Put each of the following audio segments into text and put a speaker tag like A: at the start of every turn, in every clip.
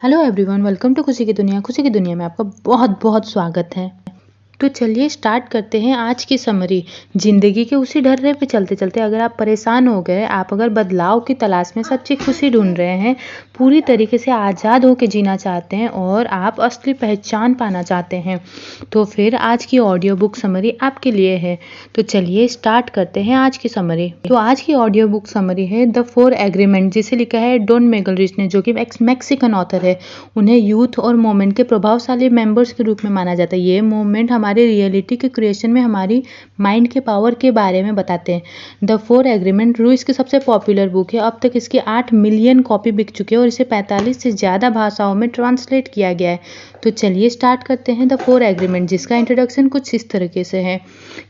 A: Hello everyone, welcome to खुशी की दुनिया। खुशी की दुनिया में आपका बहुत बहुत स्वागत है। तो चलिए स्टार्ट करते हैं आज की समरी। जिंदगी के उसी ढर्रे पे चलते चलते अगर आप परेशान हो गए, आप अगर बदलाव की तलाश में सच्ची खुशी ढूंढ रहे हैं, पूरी तरीके से आज़ाद होकर जीना चाहते हैं और आप असली पहचान पाना चाहते हैं, तो फिर आज की ऑडियो बुक समरी आपके लिए है। तो चलिए स्टार्ट करते हैं आज की समरी। तो आज की ऑडियो बुक समरी है द 4 एग्रीमेंट, जिसे लिखा है डॉन मैगलरिच ने, जो कि मैक्सिकन ऑथर है। उन्हें यूथ और मोमेंट के प्रभावशाली मेंबर्स के रूप में माना जाता है। ये मोमेंट हमारे रियलिटी के क्रिएशन में हमारी माइंड के पावर के बारे में बताते हैं। द 4 एग्रीमेंट रूइस की सबसे पॉपुलर बुक है। अब तक इसकी 8 मिलियन कॉपी बिक चुकी है और इसे 45 से ज़्यादा भाषाओं में ट्रांसलेट किया गया है। तो चलिए स्टार्ट करते हैं द 4 एग्रीमेंट, जिसका इंट्रोडक्शन कुछ इस तरीके से है।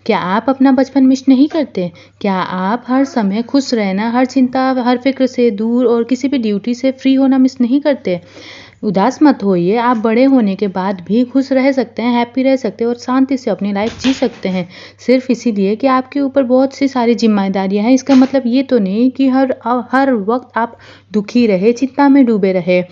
A: क्या आप अपना बचपन मिस नहीं करते? क्या आप हर समय खुश रहना, हर चिंता, हर फिक्र से दूर और किसी भी ड्यूटी से फ्री होना मिस नहीं करते? उदास मत होइए, आप बड़े होने के बाद भी खुश रह सकते हैं, हैप्पी रह सकते हैं और शांति से अपनी लाइफ जी सकते हैं। सिर्फ इसीलिए कि आपके ऊपर बहुत सी सारी जिम्मेदारियां हैं, इसका मतलब ये तो नहीं कि हर वक्त आप दुखी रहे, चिंता में डूबे रहे।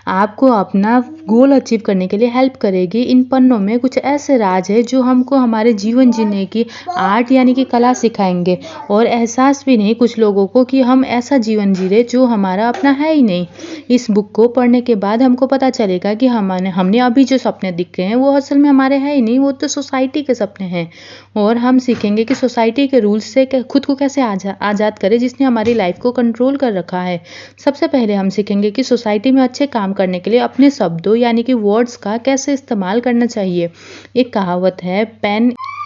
A: आपको अपना गोल अचीव करने के लिए हेल्प करेगी इन पन्नों में कुछ ऐसे राज है जो हमको हमारे जीवन जीने की आर्ट यानी कि कला सिखाएंगे, और एहसास भी नहीं कुछ लोगों को कि हम ऐसा जीवन जी रहे जो हमारा अपना है ही नहीं। इस बुक को पढ़ने के बाद हमको पता चलेगा कि हमने अभी जो सपने दिखे हैं वो असल में हमारे है ही नहीं, वो तो सोसाइटी के सपने हैं। और हम सीखेंगे कि सोसाइटी के रूल्स से खुद को कैसे आज़ाद करें, जिसने हमारी लाइफ को कंट्रोल कर रखा है। सबसे पहले हम सीखेंगे कि सोसाइटी में अच्छे काम करने के लिए अपने शब्दों यानी कि वर्ड्स का कैसे इस्तेमाल करना चाहिए। एक कहावत है,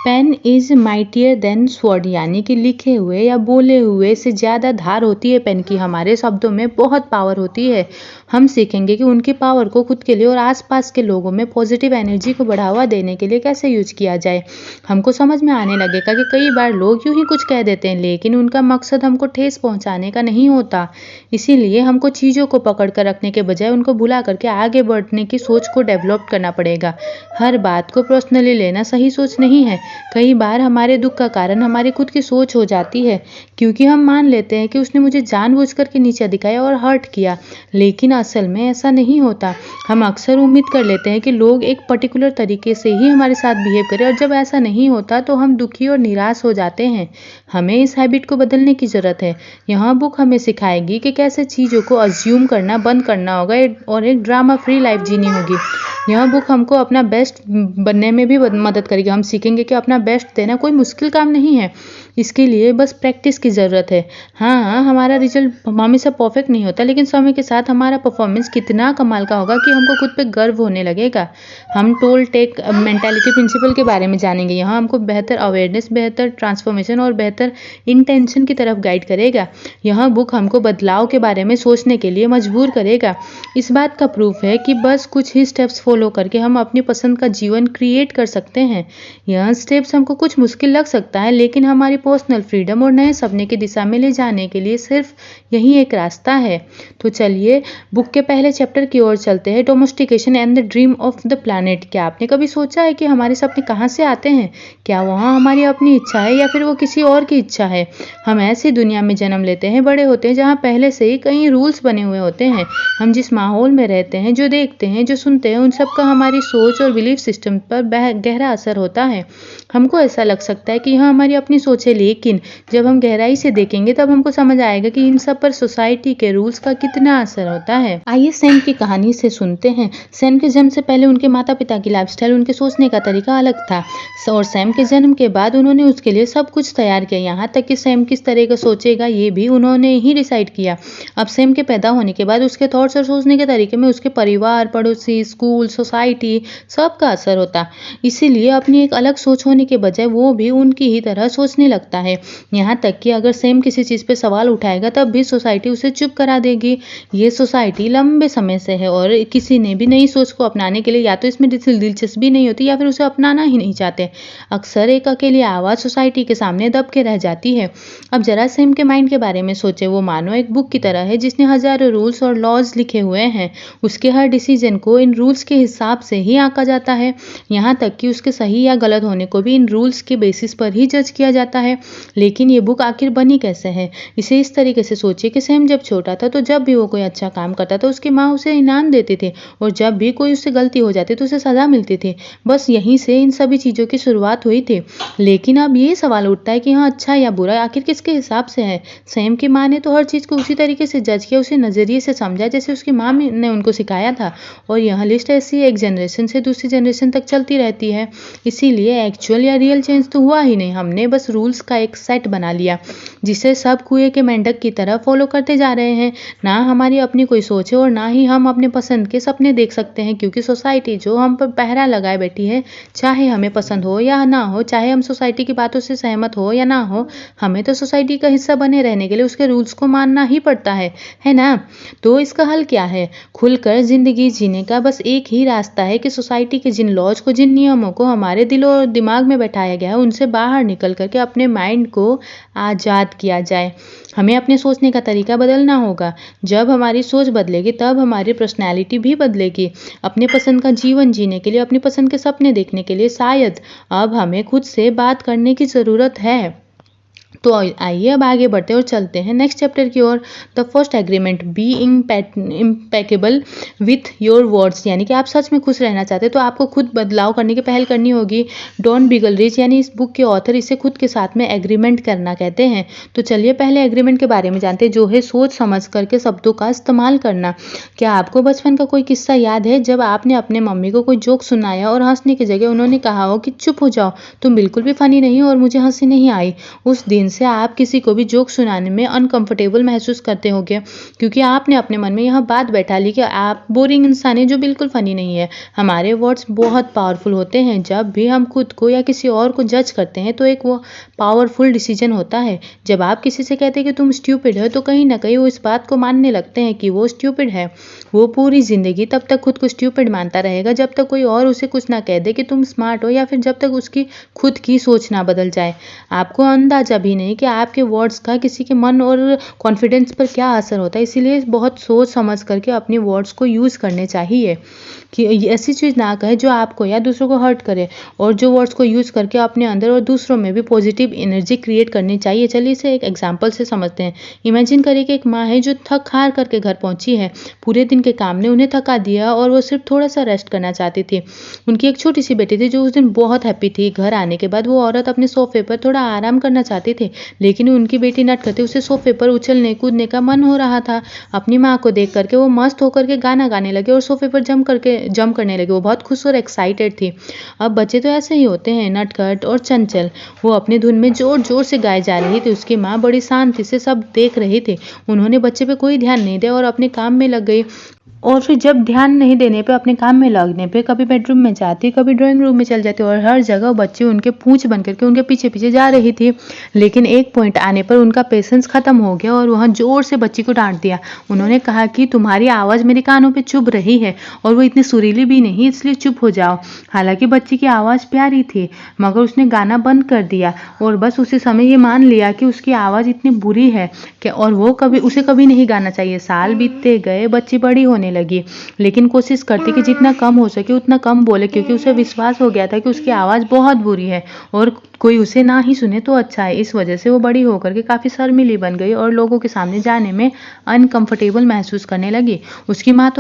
A: pen is mightier than sword, यानी कि लिखे हुए या बोले हुए से ज़्यादा धार होती है पेन की। हमारे शब्दों में बहुत पावर होती है। हम सीखेंगे कि उनकी पावर को खुद के लिए और आसपास के लोगों में पॉजिटिव एनर्जी को बढ़ावा देने के लिए कैसे यूज किया जाए। हमको समझ में आने लगेगा कि कई बार लोग यूं ही कुछ कह देते हैं, लेकिन उनका मकसद हमको ठेस पहुंचाने का नहीं होता। इसीलिए हमको चीज़ों को पकड़ कर रखने के बजाय उनको भुला करके आगे बढ़ने की सोच को डेवलप करना पड़ेगा। हर बात को पर्सनली लेना सही सोच नहीं है। कई बार हमारे दुख का कारण हमारी खुद की सोच हो जाती है, क्योंकि हम मान लेते हैं कि उसने मुझे जानबूझकर के नीचे दिखाया और हर्ट किया, लेकिन असल में ऐसा नहीं होता। हम अक्सर उम्मीद कर लेते हैं कि लोग एक पर्टिकुलर तरीके से ही हमारे साथ बिहेव करें, और जब ऐसा नहीं होता तो हम दुखी और निराश हो जाते हैं। हमें इस हैबिट को बदलने की ज़रूरत है। यह बुक हमें सिखाएगी कि कैसे चीज़ों को अज्यूम करना बंद करना होगा और एक ड्रामा फ्री लाइफ जीनी होगी। यह बुक हमको अपना बेस्ट बनने में भी मदद करेगी। हम सीखेंगे कि अपना बेस्ट देना कोई मुश्किल काम नहीं है, इसके लिए बस प्रैक्टिस की ज़रूरत है। हाँ, हमारा रिजल्ट हमेशा परफेक्ट नहीं होता, लेकिन समय के साथ हमारा परफॉर्मेंस कितना कमाल का होगा कि हमको खुद पे गर्व होने लगेगा। हम टोल टेक मेंटालिटी प्रिंसिपल के बारे में जानेंगे। यहाँ हमको बेहतर अवेयरनेस, बेहतर ट्रांसफॉर्मेशन और बेहतर इंटेंशन की तरफ गाइड करेगा। यह बुक हमको बदलाव के बारे में सोचने के लिए मजबूर करेगा। इस बात का प्रूफ है कि बस कुछ ही स्टेप्स फॉलो करके हम अपनी पसंद का जीवन क्रिएट कर सकते हैं। यह स्टेप्स हमको कुछ मुश्किल लग सकता है, लेकिन हमारी पर्सनल फ्रीडम और नए सपने की दिशा में ले जाने के लिए सिर्फ यही एक रास्ता है। तो चलिए बुक के पहले चैप्टर की ओर चलते हैं, domestication and the dream of the planet. क्या आपने कभी सोचा है कि हमारे सपने कहाँ से आते हैं? क्या वहाँ हमारी अपनी इच्छा है या फिर वो किसी और की इच्छा है? हम ऐसी दुनिया में जन्म लेते हैं, बड़े होते हैं, जहाँ पहले से ही कई रूल्स बने हुए होते हैं। हम जिस माहौल में रहते हैं, जो देखते हैं, जो सुनते हैं, उन सब का हमारी सोच और बिलीफ सिस्टम पर गहरा असर होता है। हमको ऐसा लग सकता है कि यह हमारी अपनी सोच है, लेकिन जब हम गहराई से देखेंगे तब हमको समझ आएगा कि इन सब पर सोसाइटी के रूल्स का कितना असर होता है। आइए सैम की कहानी से सुनते हैं। सैम के जन्म से पहले उनके माता पिता की लाइफस्टाइल, उनके सोचने का तरीका अलग था, और सैम के जन्म के बाद उन्होंने उसके लिए सब कुछ तैयार किया। यहाँ तक कि सैम किस तरह का सोचेगा ये भी उन्होंने ही डिसाइड किया। अब सैम के पैदा होने के बाद उसके थॉट्स और सोचने के तरीके में उसके परिवार, पड़ोसी, स्कूल, सोसाइटी सबका असर होता। इसीलिए अपनी एक अलग सोच होने के बजाय वो भी उनकी ही तरह सोचने लगता है। यहाँ तक कि अगर सैम किसी चीज़ पे सवाल उठाएगा तब भी सोसाइटी उसे चुप करा देगी। ये सोसाइटी लंबे समय से है और किसी ने भी नई सोच को अपनाने के लिए या तो इसमें दिलचस्पी नहीं होती या फिर उसे अपनाना ही नहीं चाहते। अक्सर एक अकेली आवाज़ सोसाइटी के सामने दब के रह जाती है। अब जरा सैम के माइंड के बारे में सोचे। वो मानो एक बुक की तरह है जिसने हजारों रूल्स और लॉज लिखे हुए हैं। उसके हर डिसीजन को इन रूल्स के हिसाब से ही आंका जाता है। यहाँ तक कि उसके सही या गलत होने को भी इन रूल्स के बेसिस पर ही जज किया जाता है। लेकिन ये बुक आखिर बनी कैसे है? इसे इस तरीके से सोचिए कि सैम जब छोटा था तो जब भी वो कोई अच्छा काम करता था उसकी माँ उसे इनाम देती थी, और जब भी कोई उससे गलती हो जाती तो उसे सजा मिलती थी। बस यहीं से इन सभी चीज़ों की शुरुआत हुई थी। लेकिन अब ये सवाल उठता है कि हाँ, अच्छा या बुरा आखिर किसके हिसाब से है? सैम की माँ ने तो हर चीज़ को उसी तरीके से जज किया, उसी नज़रिए से समझा जैसे उसकी माँ ने उनको सिखाया था। और यह लिस्ट ऐसी एक जनरेशन से दूसरी जनरेशन तक चलती रहती है। इसीलिए एक्चुअल या रियल चेंज तो हुआ ही नहीं, हमने बस रूल्स का एक सेट बना लिया जिसे सब कुएं के मेंढक की तरह फॉलो करते जा रहे हैं। ना हमारी अपनी कोई सोच है और ना ही हम अपने पसंद के सपने देख सकते हैं, क्योंकि सोसाइटी जो हम पर पहरा लगाए बैठी है, चाहे हमें पसंद हो या ना हो, चाहे हम सोसाइटी की बातों से सहमत हो या ना हो, हमें तो सोसाइटी का हिस्सा बने रहने के लिए उसके रूल्स को मानना ही पड़ता है ना? तो इसका हल क्या है? खुलकर जिंदगी जीने का बस एक ही रास्ता है कि सोसाइटी के जिन लॉज को, जिन नियमों को हमारे दिल और दिमाग में बैठाया गया है, उनसे बाहर निकल करके अपने माइंड को आज़ाद किया जाए। हमें अपने सोचने का तरीका बदलना होगा। जब हमारी सोच बदलेगी तब हमारी पर्सनैलिटी भी बदलेगी। अपने पसंद का जीवन जीने के लिए, अपनी पसंद के सपने देखने के लिए शायद अब हमें खुद से बात करने की ज़रूरत है। तो आइए अब आगे बढ़ते हैं और चलते हैं नेक्स्ट चैप्टर की ओर। The first agreement, be impeccable with your words, यानी कि आप सच में खुश रहना चाहते हैं तो आपको खुद बदलाव करने की पहल करनी होगी। डॉन बिगलरिच यानी इस बुक के ऑथर इसे खुद के साथ में एग्रीमेंट करना कहते हैं। तो चलिए पहले एग्रीमेंट के बारे में जानते हैं, जो है सोच समझ करके शब्दों का इस्तेमाल करना। क्या आपको बचपन का कोई किस्सा याद है जब आपने अपने मम्मी को कोई जोक सुनाया और हंसने की जगह उन्होंने कहा हो कि चुप हो जाओ, तुम बिल्कुल भी फनी नहीं हो और मुझे हंसी नहीं आई? उस दिन से आप किसी को भी जोक सुनाने में अनकंफर्टेबल महसूस करते होंगे, क्योंकि आपने अपने मन में यह बात बैठा ली कि आप बोरिंग इंसान हैं जो बिल्कुल फनी नहीं है। हमारे वर्ड्स बहुत पावरफुल होते हैं। जब भी हम खुद को या किसी और को जज करते हैं तो एक वो पावरफुल डिसीजन होता है। जब आप किसी से कहते हैं कि तुम स्ट्यूपिड हो, तो कहीं ना कहीं वो इस बात को मानने लगते हैं कि वो स्ट्यूपिड है। वो पूरी जिंदगी तब तक खुद को स्ट्यूपिड मानता रहेगा जब तक कोई और उसे कुछ ना कह दे कि तुम स्मार्ट हो, या फिर जब तक उसकी खुद की सोच ना बदल जाए। आपको अंदाजा भी नहीं कि आपके वर्ड्स का किसी के मन और कॉन्फिडेंस पर क्या असर होता है। इसीलिए बहुत सोच समझ करके अपने वर्ड्स को यूज़ करने चाहिए कि ऐसी चीज़ ना कहे जो आपको या दूसरों को हर्ट करे, और जो वर्ड्स को यूज़ करके अपने अंदर और दूसरों में भी पॉजिटिव एनर्जी क्रिएट करनी चाहिए। चलिए इसे एक एग्जांपल से समझते हैं। इमेजिन करिए कि एक माँ है जो थक हार करके घर पहुंची है। पूरे दिन के काम ने उन्हें थका दिया और वो सिर्फ थोड़ा सा रेस्ट करना चाहती थी। उनकी एक छोटी सी बेटी थी जो उस दिन बहुत हैप्पी थी। घर आने के बाद वो औरत अपने सोफे पर थोड़ा आराम करना चाहती थी, लेकिन उनकी बेटी नट करते उसे सोफे पर उछलने कूदने का मन हो रहा था। अपनी माँ को देख करके वो मस्त होकर के गाना गाने लगे और सोफे पर जंप करने लगे। वो बहुत खुश और एक्साइटेड थी। अब बच्चे तो ऐसे ही होते हैं, नटखट और चंचल। वो अपनी धुन में जोर जोर से गाए जा रही थी। उसकी माँ बड़ी शांति से सब देख रही थी। उन्होंने बच्चे पे कोई ध्यान नहीं दिया और अपने काम में लग गई। और फिर जब ध्यान नहीं देने पे, अपने काम में लगने पे, कभी बेडरूम में जाती, कभी ड्राइंग रूम में चल जाती, और हर जगह बच्ची उनके पूंछ बन करके उनके पीछे पीछे जा रही थी। लेकिन एक पॉइंट आने पर उनका पेशेंस खत्म हो गया और वहाँ जोर से बच्ची को डांट दिया। उन्होंने कहा कि तुम्हारी आवाज़ मेरे कानों पे चुभ रही है और वो इतनी सुरीली भी नहीं, इसलिए चुप हो जाओ। हालांकि बच्ची की आवाज़ प्यारी थी, मगर उसने गाना बंद कर दिया और बस उसी समय ये मान लिया कि उसकी आवाज़ इतनी बुरी है कि और वो उसे कभी नहीं गाना चाहिए। साल बीतते गए, बच्ची बड़ी होने लगी, लेकिन कोशिश करती कि जितना कम हो सके उतना कम बोले, क्योंकि उसे विश्वास हो गया था कि उसकी आवाज़ बहुत बुरी है और कोई उसे ना ही सुने तो अच्छा है। इस वजह से वो बड़ी होकर के काफ़ी शर्मीली बन गई और लोगों के सामने जाने में अनकंफर्टेबल महसूस करने लगी। उसकी माँ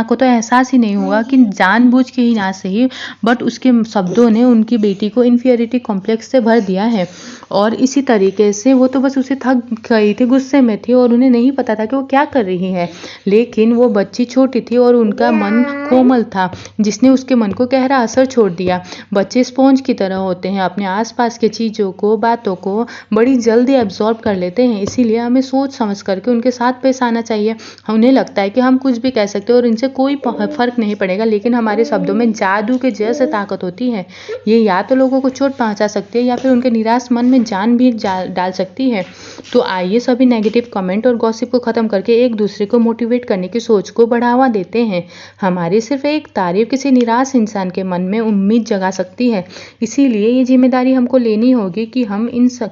A: को तो एहसास ही नहीं हुआ कि जानबूझ के ही ना सही, बट उसके शब्दों ने उनकी बेटी को इन्फीरियरिटी कॉम्प्लेक्स से भर दिया है। और इसी तरीके से वो तो बस उसे थक गई थी, गुस्से में थी और उन्हें नहीं पता था कि वो क्या कर रही है। लेकिन वो बच्ची छोटी थी और उनका मन कोमल था, जिसने उसके मन को गहरा असर छोड़ दिया। बच्चे स्पॉन्ज की तरह होते हैं, अपने आसपास के चीज़ों को, बातों को बड़ी जल्दी एब्जॉर्ब कर लेते हैं। इसीलिए हमें सोच समझ करके उनके साथ पेश आना चाहिए। उन्हें लगता है कि हम कुछ भी कह सकते हैं और इनसे कोई फ़र्क नहीं पड़ेगा, लेकिन हमारे शब्दों में जादू के जैसे ताकत होती है। ये या तो लोगों को चोट पहुंचा सकती है या फिर उनके निराश मन में जान भी डाल सकती है। तो आइए सभी नेगेटिव कमेंट और गॉसिप को ख़त्म करके एक दूसरे को मोटिवेट करने की सोच को बढ़ावा देते हैं। हमारी सिर्फ एक तारीफ किसी निराश इंसान के मन में उम्मीद जगा सकती है। इसीलिए ये जिम्मेदारी हमको लेनी होगी कि हम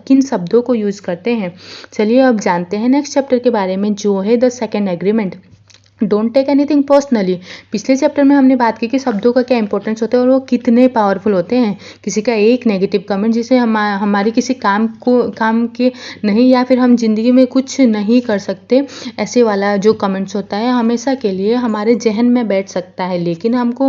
A: किन शब्दों को यूज़ करते हैं। चलिए अब जानते हैं नेक्स्ट चैप्टर के बारे में, जो है the second agreement. Don't take anything personally. पिछले चैप्टर में हमने बात की कि शब्दों का क्या इंपॉर्टेंस होता है और वो कितने पावरफुल होते हैं। किसी का एक नेगेटिव कमेंट जिसे हमारी किसी काम के नहीं, या फिर हम जिंदगी में कुछ नहीं कर सकते, ऐसे वाला जो कमेंट्स होता है हमेशा के लिए हमारे जहन में बैठ सकता है। लेकिन हमको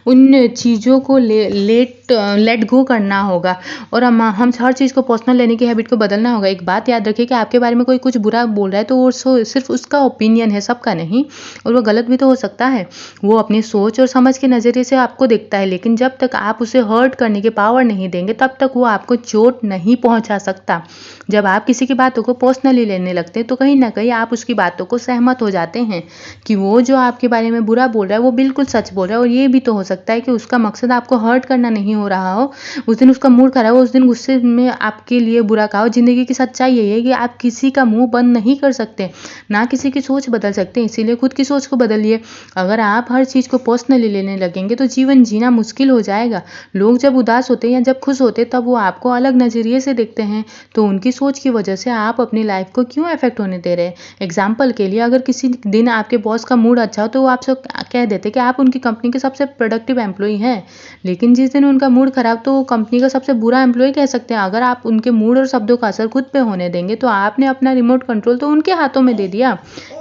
A: उन चीज़ों को लेट गो करना होगा और हम हर चीज़ को पर्सनल लेने की हैबिट को बदलना होगा। एक बात याद रखिए कि आपके बारे में कोई कुछ बुरा बोल रहा है तो वो सिर्फ उसका ओपिनियन है, सबका नहीं, और वो गलत भी तो हो सकता है। वो अपनी सोच और समझ के नज़रिए से आपको देखता है, लेकिन जब तक आप उसे हर्ट करने की पावर नहीं देंगे तब तक वो आपको चोट नहीं पहुंचा सकता। जब आप किसी की बातों को पर्सनली लेने लगते हैं तो कहीं ना कहीं आप उसकी बातों को सहमत हो जाते हैं कि वो जो आपके बारे में बुरा बोल रहा है वो बिल्कुल सच बोल रहा है। और ये भी तो हो सकता है कि उसका मकसद आपको हर्ट करना नहीं हो रहा हो, उस दिन उसका मूड खराब हो, उस दिन गुस्से में आपके लिए बुरा कहा हो। जिंदगी की सच्चाई यही है कि आप किसी का मुंह बंद नहीं कर सकते, ना किसी की सोच बदल सकते, इसीलिए खुद की सोच को बदलिए। अगर आप हर चीज़ को पर्सनली लेने लगेंगे तो जीवन जीना मुश्किल हो जाएगा। लोग जब उदास होते हैं या जब खुश होते हैं तब वो आपको अलग नज़रिए से देखते हैं, तो उनकी सोच की वजह से आप अपनी लाइफ को क्यों अफेक्ट होने दे रहे हैं। एग्जाम्पल के लिए, अगर किसी दिन आपके बॉस का मूड अच्छा हो तो वो आपसे कह देते कि आप उनकी कंपनी के सबसे प्रोडक्टिव एम्प्लॉई हैं, लेकिन जिस दिन उनका मूड खराब तो वो कंपनी का सबसे बुरा एम्प्लॉय कह सकते हैं। अगर आप उनके मूड और शब्दों का असर खुद पे होने देंगे तो आपने अपना रिमोट कंट्रोल तो उनके हाथों में दे दिया,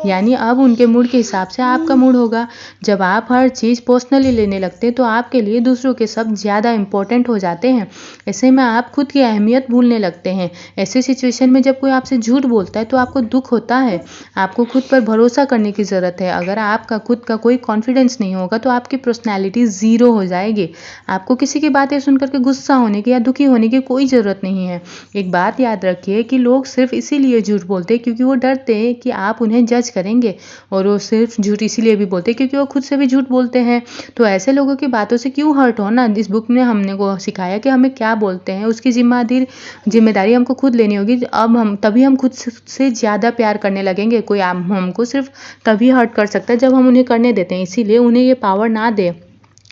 A: यानी अब उनके मूड के हिसाब से आपका मूड होगा। जब आप हर चीज़ पर्सनली लेने लगते हैं तो आपके लिए दूसरों के शब्द ज़्यादा इंपॉर्टेंट हो जाते हैं। ऐसे में आप खुद की अहमियत भूलने लगते हैं। ऐसे सिचुएशन में जब कोई आपसे झूठ बोलता है तो आपको दुख होता है। आपको खुद पर भरोसा करने की ज़रूरत है। अगर आपका खुद का कोई कॉन्फिडेंस नहीं होगा तो आपकी पर्सनैलिटी ज़ीरो हो जाएगी। आपको किसी की बातें सुनकर के गुस्सा होने की या दुखी होने की कोई ज़रूरत नहीं है। एक बात याद रखिए कि लोग सिर्फ इसीलिए झूठ बोलते हैं क्योंकि वो डरते हैं कि आप उन्हें जज करेंगे, और वो सिर्फ झूठ इसीलिए भी बोलते हैं क्योंकि वो खुद से भी झूठ बोलते हैं। तो ऐसे लोगों की बातों से क्यों हर्ट होना। इस बुक में हमने को सिखाया कि हमें क्या बोलते हैं उसकी जिम्मेदारी हमको खुद लेनी होगी। अब हम खुद से ज़्यादा प्यार करने लगेंगे। कोई हमको सिर्फ तभी हर्ट कर सकता है जब हम उन्हें करने देते हैं, इसीलिए उन्हें ये पावर ना दे,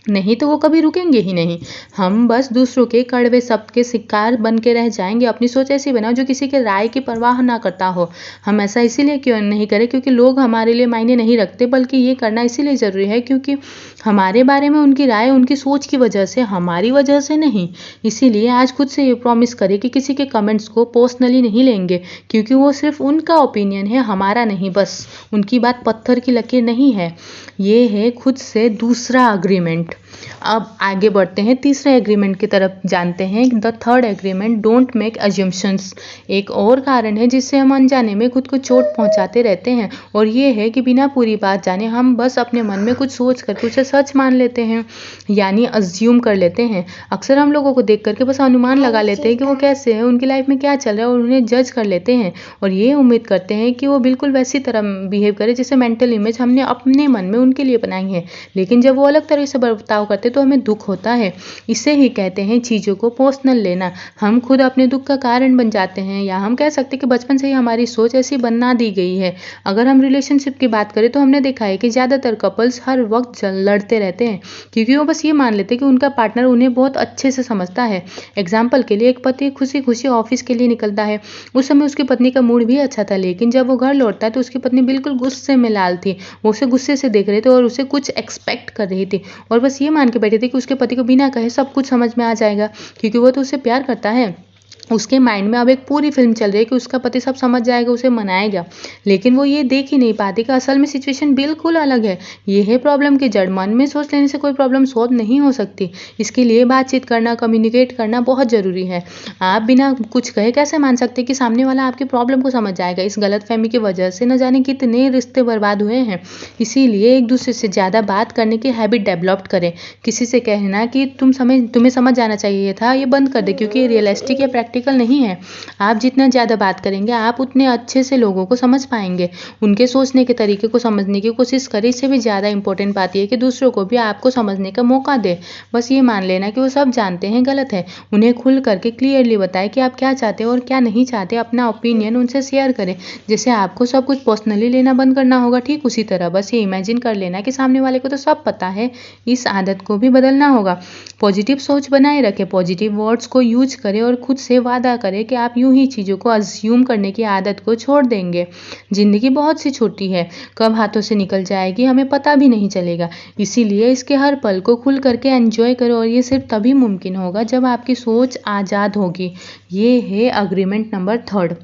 A: नहीं तो वो कभी रुकेंगे ही नहीं। हम बस दूसरों के कड़वे शब्द के शिकार बन के रह जाएंगे। अपनी सोच ऐसी बनाओ जो किसी के राय की परवाह ना करता हो। हम ऐसा इसीलिए क्यों नहीं करें क्योंकि लोग हमारे लिए मायने नहीं रखते, बल्कि ये करना इसीलिए ज़रूरी है क्योंकि हमारे बारे में उनकी राय उनकी सोच की वजह से, हमारी वजह से नहीं। इसीलिए आज खुद से ये प्रॉमिस करें कि किसी के कमेंट्स को पर्सनली नहीं लेंगे, क्योंकि वो सिर्फ उनका ओपिनियन है, हमारा नहीं। बस उनकी बात पत्थर की लकीर नहीं है। ये है खुद से दूसरा अग्रीमेंट। अब आगे बढ़ते हैं, तीसरे एग्रीमेंट की तरफ जानते हैं। The third agreement, don't make assumptions. एक और कारण है जिससे हम अनजाने में खुद को चोट पहुंचाते रहते हैं, और ये है कि बिना पूरी बात जाने हम बस अपने मन में कुछ सोच करके उसे सच मान लेते हैं, यानी अज्यूम कर लेते हैं। अक्सर हम लोगों को देख करके बस अनुमान लगा लेते हैं कि वो कैसे हैं, उनकी लाइफ में क्या चल रहा है, और उन्हें जज कर लेते हैं और ये उम्मीद करते हैं कि वो बिल्कुल वैसी तरह बिहेव करे जैसे मेंटल इमेज हमने अपने मन में उनके लिए बनाई है। लेकिन जब वो अलग तरह से बर्ताव करते तो हमें दुख होता है। इसे ही कहते हैं चीज़ों को पर्सनल लेना। हम खुद अपने दुख का कारण बन जाते हैं, या हम कह सकते हैं कि बचपन से ही हमारी सोच ऐसी बना दी गई है। अगर हम रिलेशनशिप की बात करें तो हमने देखा है कि ज़्यादातर कपल्स हर वक्त लड़ते रहते हैं क्योंकि वो बस ये मान लेते हैं कि उनका पार्टनर उन्हें बहुत अच्छे से समझता है। एग्जाम्पल के लिए, एक पति खुशी खुशी ऑफिस के लिए निकलता है। उस समय उसकी पत्नी का मूड भी अच्छा था, लेकिन जब वो घर लौटता है तो उसकी पत्नी बिल्कुल गुस्से में लाल थी। वो उसे गुस्से से देख रहे थे और उसे कुछ एक्सपेक्ट कर रही थी, और बस ये मान के बैठे थे कि उसके पति को बिना कहे सब कुछ समझ में आ जाएगा क्योंकि वो तो उससे प्यार करता है। उसके माइंड में अब एक पूरी फिल्म चल रही है कि उसका पति सब समझ जाएगा, उसे मनाएगा, लेकिन वो ये देख ही नहीं पाती कि असल में सिचुएशन बिल्कुल अलग है। ये है प्रॉब्लम की जड़। मन में सोच लेने से कोई प्रॉब्लम सॉल्व नहीं हो सकती। इसके लिए बातचीत करना, कम्युनिकेट करना बहुत ज़रूरी है। आप बिना कुछ कहे कैसे मान सकते कि सामने वाला आपकी प्रॉब्लम को समझ जाएगा। इस गलतफहमी की वजह से न जाने कितने रिश्ते बर्बाद हुए हैं। इसीलिए एक दूसरे से ज़्यादा बात करने की हैबिट डेवलप करें। किसी से कहना कि तुम्हें समझ जाना चाहिए था, ये बंद कर दे, क्योंकि ये रियलिस्टिक या प्रैक्टिकल नहीं है। आप जितना ज़्यादा बात करेंगे आप उतने अच्छे से लोगों को समझ पाएंगे, उनके सोचने के तरीके को समझने की कोशिश करें। इससे भी ज़्यादा इंपॉर्टेंट बात यह है कि दूसरों को भी आपको समझने का मौका दे। बस ये मान लेना कि वो सब जानते हैं गलत है। उन्हें खुल करके क्लियरली बताएं कि आप क्या चाहते हैं और क्या नहीं चाहते। अपना ओपिनियन उनसे शेयर करें। जैसे आपको सब कुछ पर्सनली लेना बंद करना होगा, ठीक उसी तरह बस ये इमेजिन कर लेना कि सामने वाले को तो सब पता है। इस आदत को भी बदलना होगा। पॉजिटिव सोच बनाए रखें, पॉजिटिव वर्ड्स को यूज करें और खुद से वादा करें कि आप यूं ही चीज़ों को अज्यूम करने की आदत को छोड़ देंगे। ज़िंदगी बहुत सी छोटी है, कब हाथों से निकल जाएगी हमें पता भी नहीं चलेगा। इसीलिए इसके हर पल को खुल करके एंजॉय करो, और ये सिर्फ तभी मुमकिन होगा जब आपकी सोच आज़ाद होगी। ये है अग्रीमेंट नंबर 3।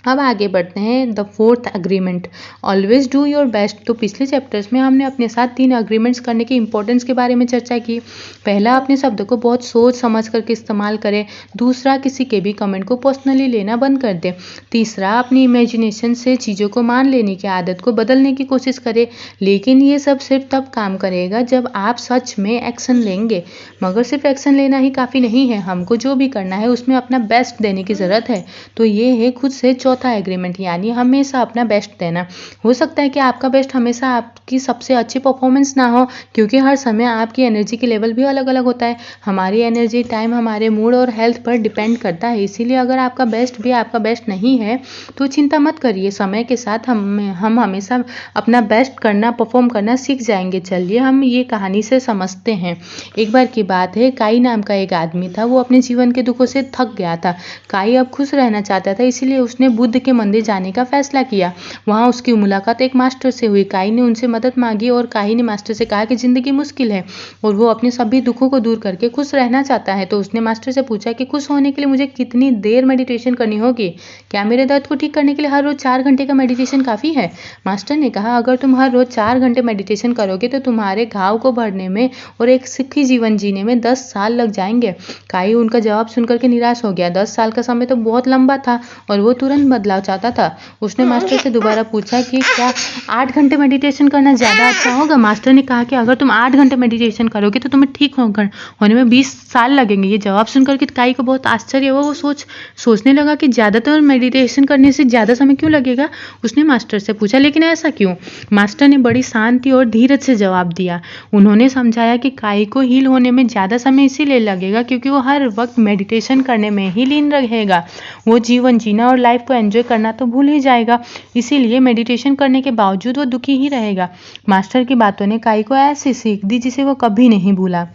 A: अब आगे बढ़ते हैं the 4th agreement, always do your best. तो पिछले चैप्टर्स में हमने अपने साथ 3 एग्रीमेंट्स करने की इंपॉर्टेंस के बारे में चर्चा की। पहला, अपने शब्दों को बहुत सोच समझ करके इस्तेमाल करें। दूसरा, किसी के भी कमेंट को पर्सनली लेना बंद कर दें। तीसरा, अपनी इमेजिनेशन से चीज़ों को मान लेने की आदत को बदलने की कोशिश करें। लेकिन ये सब सिर्फ तब काम करेगा जब आप सच में एक्शन लेंगे। मगर सिर्फ एक्शन लेना ही काफ़ी नहीं है, हमको जो भी करना है उसमें अपना बेस्ट देने की ज़रूरत है। तो ये है खुद से चौथा एग्रीमेंट, यानी हमेशा अपना बेस्ट देना। हो सकता है कि आपका बेस्ट हमेशा आपकी सबसे अच्छी परफॉर्मेंस ना हो, क्योंकि हर समय आपकी एनर्जी की लेवल भी अलग अलग होता है। हमारी एनर्जी टाइम हमारे मूड और हेल्थ पर डिपेंड करता है। इसीलिए अगर आपका बेस्ट भी आपका बेस्ट नहीं है तो चिंता मत करिए, समय के साथ हम हमेशा अपना बेस्ट करना, परफॉर्म करना सीख जाएंगे। चलिए हम ये कहानी से समझते हैं। एक बार की बात है, काई नाम का एक आदमी था। वो अपने जीवन के दुखों से थक गया था। काई अब खुश रहना चाहता था, इसीलिए उसने बुद्ध के मंदिर जाने का फैसला किया। वहाँ उसकी मुलाकात एक मास्टर से हुई। काई ने उनसे मदद मांगी और काई ने मास्टर से कहा कि जिंदगी मुश्किल है और वो अपने सभी दुखों को दूर करके खुश रहना चाहता है। तो उसने मास्टर से पूछा कि खुश होने के लिए मुझे कितनी देर मेडिटेशन करनी होगी? क्या मेरे दर्द को ठीक करने के लिए हर रोज 4 घंटे का मेडिटेशन काफ़ी है? मास्टर ने कहा, अगर तुम हर रोज 4 घंटे मेडिटेशन करोगे तो तुम्हारे घाव को भरने में और एक सुखी जीवन जीने में 10 साल लग जाएंगे। काई उनका जवाब सुनकर के निराश हो गया। 10 साल का समय तो बहुत लंबा था और वो तुरंत बदलाव चाहता था। उसने मास्टर से दोबारा पूछा कि क्या 8 घंटे मेडिटेशन करना ज़्यादा अच्छा होगा? मास्टर ने कहा कि अगर तुम 8 घंटे मेडिटेशन करोगे तो तुम्हें ठीक होने में 20 साल लगेंगे। ये जवाब सुनकर के काई को बहुत आश्चर्य हुआ। वो सोचने लगा कि ज़्यादातर मेडिटेशन करने से ज़्यादा समय क्यों लगेगा। उसने मास्टर से पूछा, लेकिन ऐसा क्यों? मास्टर ने बड़ी शांति और धीरज से जवाब दिया। उन्होंने समझाया कि काई को हील होने में ज़्यादा समय इसीलिए लगेगा क्योंकि वो हर वक्त मेडिटेशन करने में ही लीन रहेगा। वो जीवन जीना और लाइफ को एंजॉय करना तो भूल ही जाएगा। इसीलिए मेडिटेशन करने के बावजूद वो दुखी ही रहेगा। मास्टर की बातों ने काई को ऐसी सीख दी जिसे वो कभी नहीं भूला।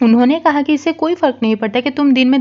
A: उन्होंने कहा कि इससे कोई फ़र्क नहीं पड़ता कि तुम दिन में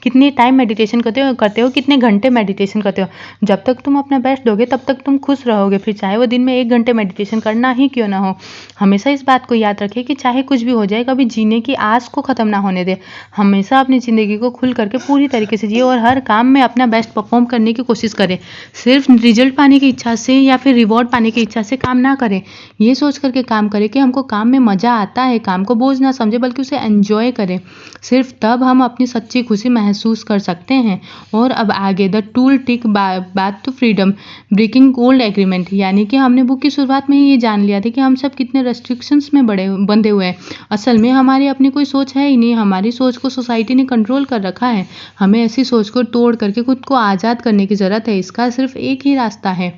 A: कितनी टाइम मेडिटेशन करते हो, कितने घंटे मेडिटेशन करते हो। जब तक तुम अपना बेस्ट दोगे तब तक तुम खुश रहोगे, फिर चाहे वो दिन में 1 घंटे मेडिटेशन करना ही क्यों ना हो। हमेशा इस बात को याद रखें कि चाहे कुछ भी हो जाए, कभी जीने की आस को ख़त्म ना होने दे। हमेशा अपनी ज़िंदगी को खुल करके पूरी तरीके से जिए और हर काम में अपना बेस्ट परफॉर्म करने की कोशिश करें। सिर्फ रिजल्ट पाने की इच्छा से या फिर रिवॉर्ड पाने की इच्छा से काम ना करें। ये सोच करके काम करें कि हमको काम में मज़ा आता है, काम को बोझ ना समझे बल्कि उसे एंजॉय करें। सिर्फ तब हम अपनी सच्ची खुशी महसूस कर सकते हैं। और अब आगे the Toltec path to freedom, breaking old agreement, यानी कि हमने बुक की शुरुआत में ही ये जान लिया था कि हम सब कितने रेस्ट्रिक्शंस में बंधे हुए हैं। असल में हमारी अपनी कोई सोच है ही नहीं, हमारी सोच को सोसाइटी ने कंट्रोल कर रखा है। हमें ऐसी सोच को तोड़ करके खुद को आज़ाद करने की ज़रूरत है। इसका सिर्फ एक ही रास्ता है,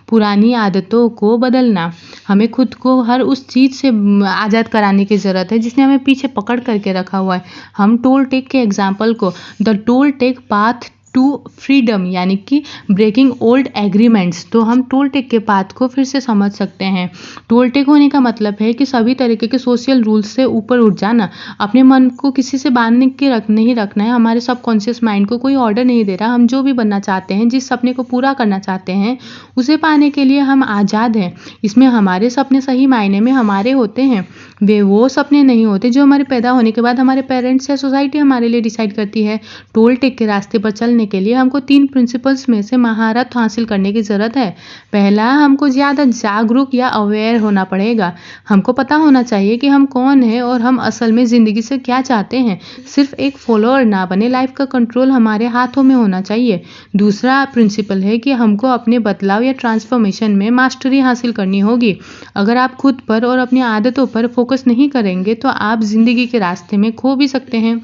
A: पुरानी आदतों को बदलना। हमें खुद को हर उस चीज़ से आज़ाद कराने की ज़रूरत है जिसने हमें पीछे पकड़ करके रखा हुआ है। हम टोल टेक के एग्जाम्पल को the Toltec path to freedom, यानी कि ब्रेकिंग ओल्ड एग्रीमेंट्स, तो हम टोल टेक के पाथ को फिर से समझ सकते हैं। टोल टेक होने का मतलब है कि सभी तरीके के सोशल रूल्स से ऊपर उठ जाना। अपने मन को किसी से बांध के नहीं रखना है। हमारे सबकॉन्शियस माइंड को कोई ऑर्डर नहीं दे रहा। हम जो भी बनना चाहते हैं, जिस सपने को पूरा करना चाहते हैं, उसे पाने के लिए हम आज़ाद हैं। इसमें हमारे सपने सही मायने में हमारे होते हैं। वे वो सपने नहीं होते जो हमारे पैदा होने के बाद हमारे पेरेंट्स या सोसाइटी हमारे लिए डिसाइड करती है। टोल टेक के रास्ते पर चलने के लिए हमको 3 प्रिंसिपल्स में से महारत हासिल करने की ज़रूरत है। पहला, हमको ज़्यादा जागरूक या अवेयर होना पड़ेगा। हमको पता होना चाहिए कि हम कौन हैं और हम असल में ज़िंदगी से क्या चाहते हैं। सिर्फ एक फॉलोअर ना बने, लाइफ का कंट्रोल हमारे हाथों में होना चाहिए। दूसरा प्रिंसिपल है कि हमको अपने बदलाव या ट्रांसफॉर्मेशन में मास्टरी हासिल करनी होगी। अगर आप खुद पर और अपनी आदतों पर फोकस नहीं करेंगे तो आप ज़िंदगी के रास्ते में खो भी सकते हैं।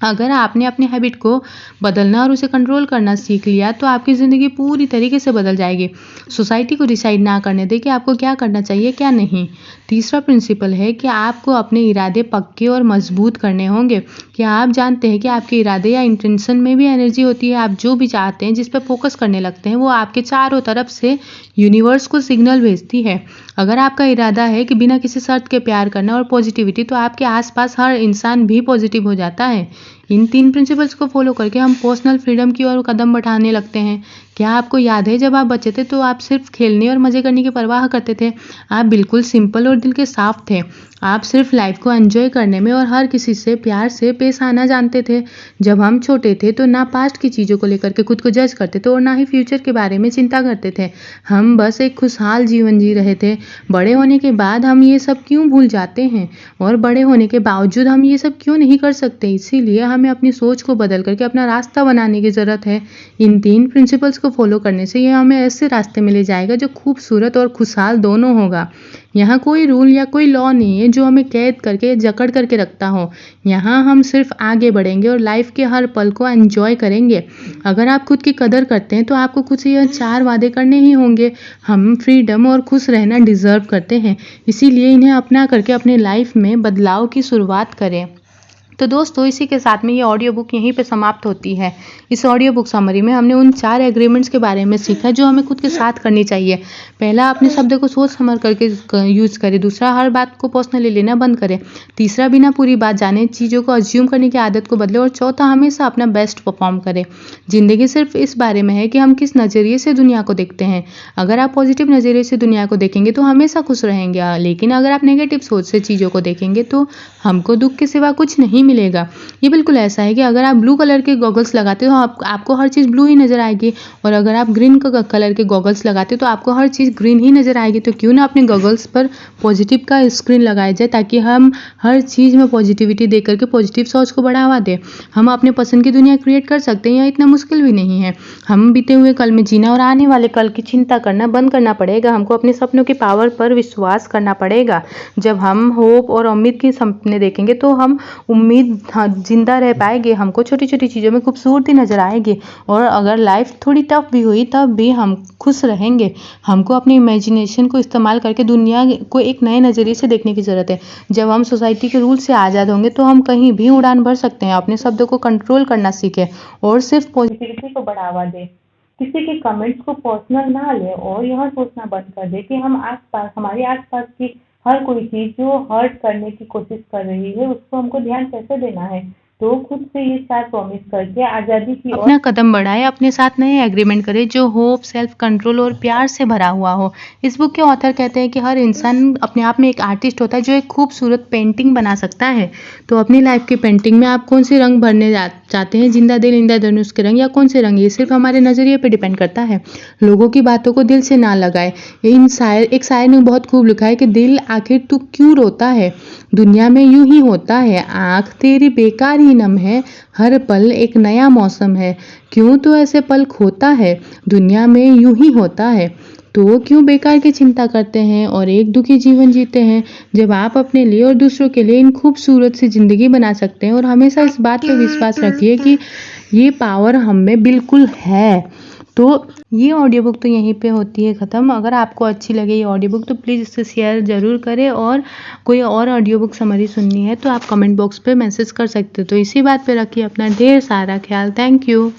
A: अगर आपने अपने हैबिट को बदलना और उसे कंट्रोल करना सीख लिया तो आपकी ज़िंदगी पूरी तरीके से बदल जाएगी। सोसाइटी को डिसाइड ना करने दें कि आपको क्या करना चाहिए, क्या नहीं। तीसरा प्रिंसिपल है कि आपको अपने इरादे पक्के और मजबूत करने होंगे। क्या आप जानते हैं कि आपके इरादे या इंटेंशन में भी एनर्जी होती है? आप जो भी चाहते हैं, जिस पर फोकस करने लगते हैं, वो आपके चारों तरफ से यूनिवर्स को सिग्नल भेजती है। अगर आपका इरादा है कि बिना किसी शर्त के प्यार करना और पॉजिटिविटी, तो आपके आसपास हर इंसान भी पॉजिटिव हो जाता है। इन 3 प्रिंसिपल्स को फॉलो करके हम पर्सनल फ्रीडम की ओर कदम बढ़ाने लगते हैं। क्या आपको याद है जब आप बच्चे थे तो आप सिर्फ खेलने और मज़े करने की परवाह करते थे? आप बिल्कुल सिंपल और दिल के साफ थे। आप सिर्फ लाइफ को एंजॉय करने में और हर किसी से प्यार से पेश आना जानते थे। जब हम छोटे थे तो ना पास्ट की चीज़ों को लेकर के खुद को जज करते थे और ना ही फ्यूचर के बारे में चिंता करते थे। हम बस एक खुशहाल जीवन जी रहे थे। बड़े होने के बाद हम ये सब क्यों भूल जाते हैं और बड़े होने के बावजूद हम ये सब क्यों नहीं कर सकते? इसीलिए हमें अपनी सोच को बदल करके अपना रास्ता बनाने की ज़रूरत है। इन 3 प्रिंसिपल्स को फॉलो करने से ये हमें ऐसे रास्ते में ले जाएगा जो खूबसूरत और खुशहाल दोनों होगा। यहाँ कोई रूल या कोई लॉ नहीं है जो हमें कैद करके जकड़ करके रखता हो। यहाँ हम सिर्फ आगे बढ़ेंगे और लाइफ के हर पल को एंजॉय करेंगे। अगर आप खुद की कदर करते हैं तो आपको कुछ ये 4 वादे करने ही होंगे। हम फ्रीडम और खुश रहना डिज़र्व करते हैं, इसीलिए इन्हें अपना करके अपने लाइफ में बदलाव की शुरुआत करें। तो दोस्तों, इसी के साथ में ये ऑडियो बुक यहीं पे समाप्त होती है। इस ऑडियो बुक समरी में हमने उन 4 एग्रीमेंट्स के बारे में सीखा जो हमें खुद के साथ करनी चाहिए। पहला, अपने शब्द को सोच समझ करके यूज़ करें। दूसरा, हर बात को पर्सनली लेना बंद करें। तीसरा, बिना पूरी बात जाने चीज़ों को अज्यूम करने की आदत को बदलें। और चौथा, हमेशा अपना बेस्ट परफॉर्म करें। ज़िंदगी सिर्फ इस बारे में है कि हम किस नज़रिए से दुनिया को देखते हैं। अगर आप पॉजिटिव नज़रिए से दुनिया को देखेंगे तो हमेशा खुश रहेंगे, लेकिन अगर आप नेगेटिव सोच से चीज़ों को देखेंगे तो हमको दुख के सिवा कुछ नहीं मिलेगा। ये बिल्कुल ऐसा है कि अगर आप ब्लू कलर के गॉगल्स लगाते हो आपको हर चीज़ ब्लू ही नज़र आएगी, और अगर आप ग्रीन कलर के गॉगल्स लगाते हो तो आपको हर चीज़ ग्रीन ही नज़र आएगी। तो क्यों ना अपने गॉगल्स पर पॉजिटिव का स्क्रीन लगाया जाए, ताकि हम हर चीज़ में पॉजिटिविटी दे करके पॉजिटिव सोच को बढ़ावा दें। हम अपने पसंद की दुनिया क्रिएट कर सकते हैं, यह इतना मुश्किल भी नहीं है। हम बीते हुए कल में जीना और आने वाले कल की चिंता करना बंद करना पड़ेगा। हमको अपने सपनों की पावर पर विश्वास करना पड़ेगा। जब हम होप और उम्मीद के सपने देखेंगे तो हम उम्मीद जिंदा रह पाएंगे। हमको छोटी छोटी चीज़ों में खूबसूरती नज़र आएगी, और अगर लाइफ थोड़ी टफ भी हुई तब भी हम खुश रहेंगे। हमको अपनी इमेजिनेशन को इस्तेमाल करके दुनिया को एक नए नज़रिए से देखने की ज़रूरत है। जब हम सोसाइटी के रूल से आज़ाद होंगे तो हम कहीं भी उड़ान भर सकते हैं। अपने शब्दों को कंट्रोल करना सीखें और सिर्फ पॉजिटिविटी को बढ़ावा दें। किसी के कमेंट्स को पर्सनल ना लें और यह सोचना बंद कर दें कि हमारे आसपास की हर कोई चीज़ जो हर्ट करने की कोशिश कर रही है उसको हमको ध्यान कैसे देना है। तो खुद से ये 4 प्रॉमिस करके आज़ादी की ओर अपना कदम बढ़ाएं। अपने साथ नए एग्रीमेंट करें जो होप, सेल्फ कंट्रोल और प्यार से भरा हुआ हो। इस बुक के ऑथर कहते हैं कि हर इंसान अपने आप में एक आर्टिस्ट होता है जो एक खूबसूरत पेंटिंग बना सकता है। तो अपनी लाइफ की पेंटिंग में आप कौन से रंग भरने चाहते हैं? जिंदा दिल, इंद्रधनुष के रंग या कौन से रंग? ये सिर्फ हमारे नज़रिए पर डिपेंड करता है। लोगों की बातों को दिल से ना लगाए। एक शायर ने बहुत खूब लिखा है कि दिल आखिर तू क्यों रोता है, दुनिया में यूं ही होता है, आँख तेरी बेकार ही नम है, हर पल एक नया मौसम है, क्यों तो ऐसे पल खोता है, दुनिया में यूं ही होता है। तो क्यों बेकार की चिंता करते हैं और एक दुखी जीवन जीते हैं, जब आप अपने लिए और दूसरों के लिए इन खूबसूरत सी जिंदगी बना सकते हैं। और हमेशा इस बात पर विश्वास रखिए कि ये पावर हम में बिल्कुल है। तो ये ऑडियो बुक तो यहीं पे होती है ख़त्म। अगर आपको अच्छी लगे ये ऑडियो बुक तो प्लीज़ इसे शेयर ज़रूर करें, और कोई और ऑडियो बुक समरी सुननी है तो आप कमेंट बॉक्स पे मैसेज कर सकते हो। तो इसी बात पे रखिए अपना ढेर सारा ख्याल। Thank you.